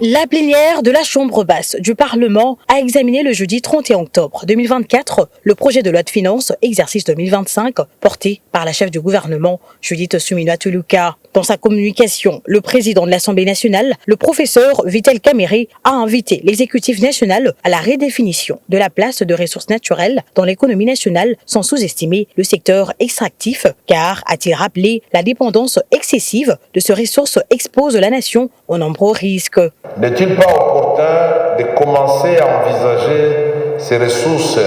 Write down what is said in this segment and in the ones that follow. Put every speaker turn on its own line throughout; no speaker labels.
La plénière de la Chambre basse du Parlement a examiné le jeudi 31 octobre 2024 le projet de loi de finances exercice 2025 porté par la chef du gouvernement Judith Suminwa-Tuluka. Dans sa communication, le président de l'Assemblée nationale, le professeur Vital Kamerhe, a invité l'exécutif national à la redéfinition de la place de ressources naturelles dans l'économie nationale sans sous-estimer le secteur extractif, car, a-t-il rappelé, la dépendance excessive de ces ressources expose la nation aux nombreux risques.
N'est-il pas opportun de commencer à envisager ces ressources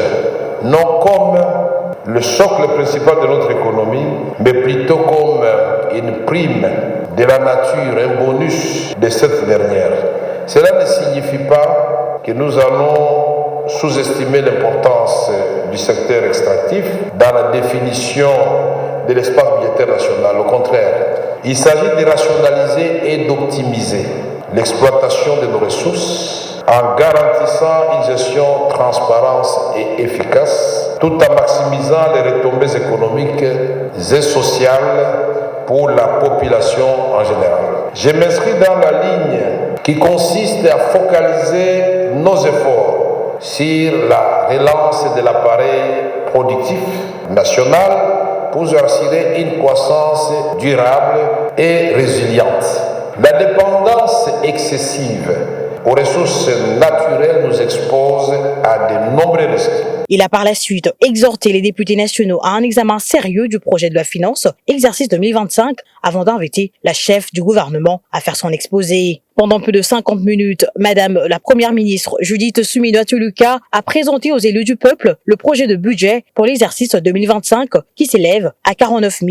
non comme le socle principal de notre économie, mais plutôt comme une prime de la nature, un bonus de cette dernière? Cela ne signifie pas que nous allons sous-estimer l'importance du secteur extractif dans la définition de l'espace budgétaire national. Au contraire, il s'agit de rationaliser et d'optimiser l'exploitation de nos ressources en garantissant une gestion transparente et efficace, tout en maximisant les retombées économiques et sociales pour la population en général. Je m'inscris dans la ligne qui consiste à focaliser nos efforts sur la relance de l'appareil productif national pour assurer une croissance durable et résiliente. La dépendance excessive aux ressources naturelles nous expose à de nombreux risques.
Il a par la suite exhorté les députés nationaux à un examen sérieux du projet de loi de finances exercice 2025 avant d'inviter la chef du gouvernement à faire son exposé. Pendant plus de 50 minutes, Madame la Première ministre Judith Suminwa-Tuluka a présenté aux élus du peuple le projet de budget pour l'exercice 2025 qui s'élève à 49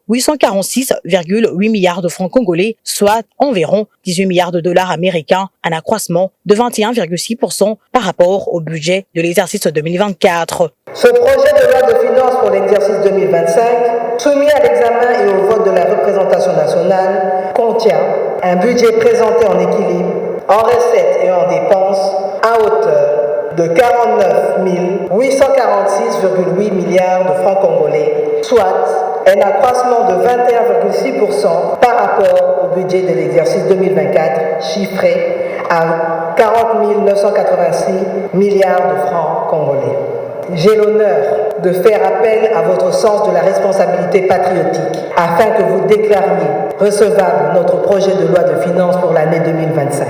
846,8 milliards de francs congolais, soit environ 18 milliards de dollars américains, un accroissement de 21,6% par rapport au budget de l'exercice 2024.
Ce projet de loi de finances pour l'exercice 2025, soumis à l'examen et au vote de la représentation nationale, contient un budget présenté en équilibre, en recettes et en dépenses, à hauteur de 49 846,8 milliards de francs congolais, soit un accroissement de 21,6% par rapport au budget de l'exercice 2024, chiffré à 40 986 milliards de francs congolais. J'ai l'honneur de faire appel à votre sens de la responsabilité patriotique afin que vous déclariez recevable notre projet de loi de finances pour l'année 2025.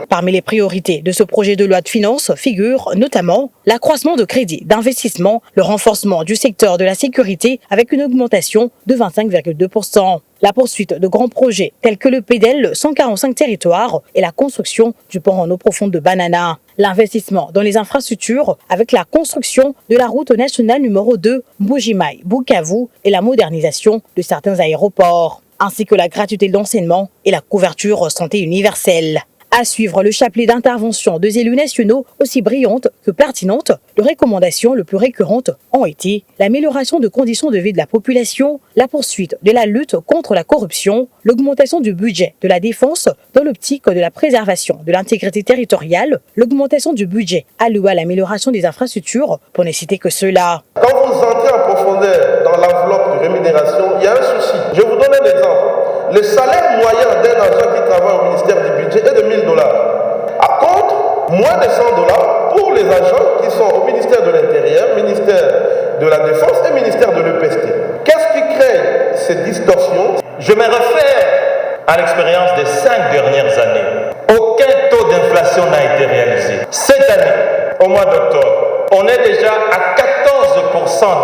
Parmi les priorités de ce projet de loi de finances figurent notamment l'accroissement de crédits d'investissement, le renforcement du secteur de la sécurité avec une augmentation de 25,2%, la poursuite de grands projets tels que le PDL 145 territoires et la construction du port en eau profonde de Banana, l'investissement dans les infrastructures avec la construction de la route nationale numéro 2 Mbuji-Mayi-Bukavu et la modernisation de certains aéroports, ainsi que la gratuité de l'enseignement et la couverture santé universelle. À suivre le chapelet d'interventions des élus nationaux aussi brillantes que pertinentes, les recommandations les plus récurrentes ont été l'amélioration de conditions de vie de la population, la poursuite de la lutte contre la corruption, l'augmentation du budget de la défense dans l'optique de la préservation de l'intégrité territoriale, l'augmentation du budget alloué à l'amélioration des infrastructures, pour ne citer que cela.
Quand vous entrez en profondeur dans l'enveloppe de rémunération, il y a un souci. Je vous donne un exemple. Le salaire moyen d'un agent qui travaille au ministère du Budget est de 1 000 $. À contre, moins de 100 $ pour les agents qui sont au ministère de l'Intérieur, ministère de la Défense et ministère de l'EPST. Qu'est-ce qui crée cette distorsion?
Je me réfère à l'expérience des 5 dernières années. Aucun taux d'inflation n'a été réalisé. Cette année, au mois d'octobre, on est déjà à 14%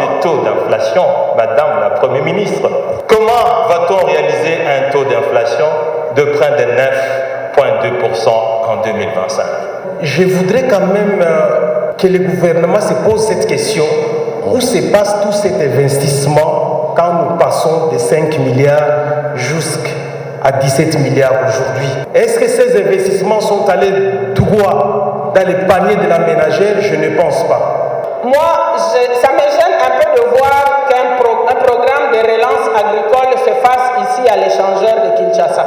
de taux d'inflation, Madame la Première ministre. Comment va-t-on réaliser un taux d'inflation de près de 9,2% en 2025?
Je voudrais quand même que le gouvernement se pose cette question. Où se passe tout cet investissement quand nous passons de 5 milliards jusqu'à 17 milliards aujourd'hui? Est-ce que ces investissements sont allés droit dans les paniers de la ménagère? Je ne pense pas.
Moi, ça me gêne un peu de voir qu'un programme de relance agricole se fasse ici à l'échangeur de Kinshasa.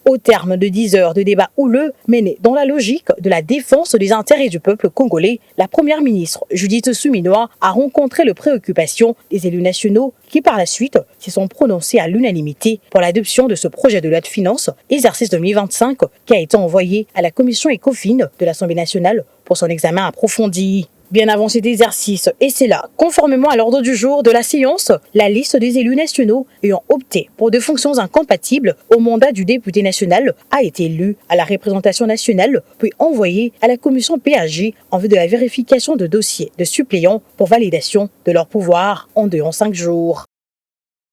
Au terme de 10 heures de débat houleux menés dans la logique de la défense des intérêts du peuple congolais, la première ministre Judith Suminwa a rencontré les préoccupations des élus nationaux qui par la suite se sont prononcés à l'unanimité pour l'adoption de ce projet de loi de finances exercice 2025 qui a été envoyé à la commission ECOFIN de l'Assemblée nationale pour son examen approfondi. Bien avant cet exercice, et c'est là, conformément à l'ordre du jour de la séance, la liste des élus nationaux ayant opté pour des fonctions incompatibles au mandat du député national a été lue à la représentation nationale, puis envoyée à la commission PAG en vue de la vérification de dossiers de suppléants pour validation de leur pouvoir en 5 jours.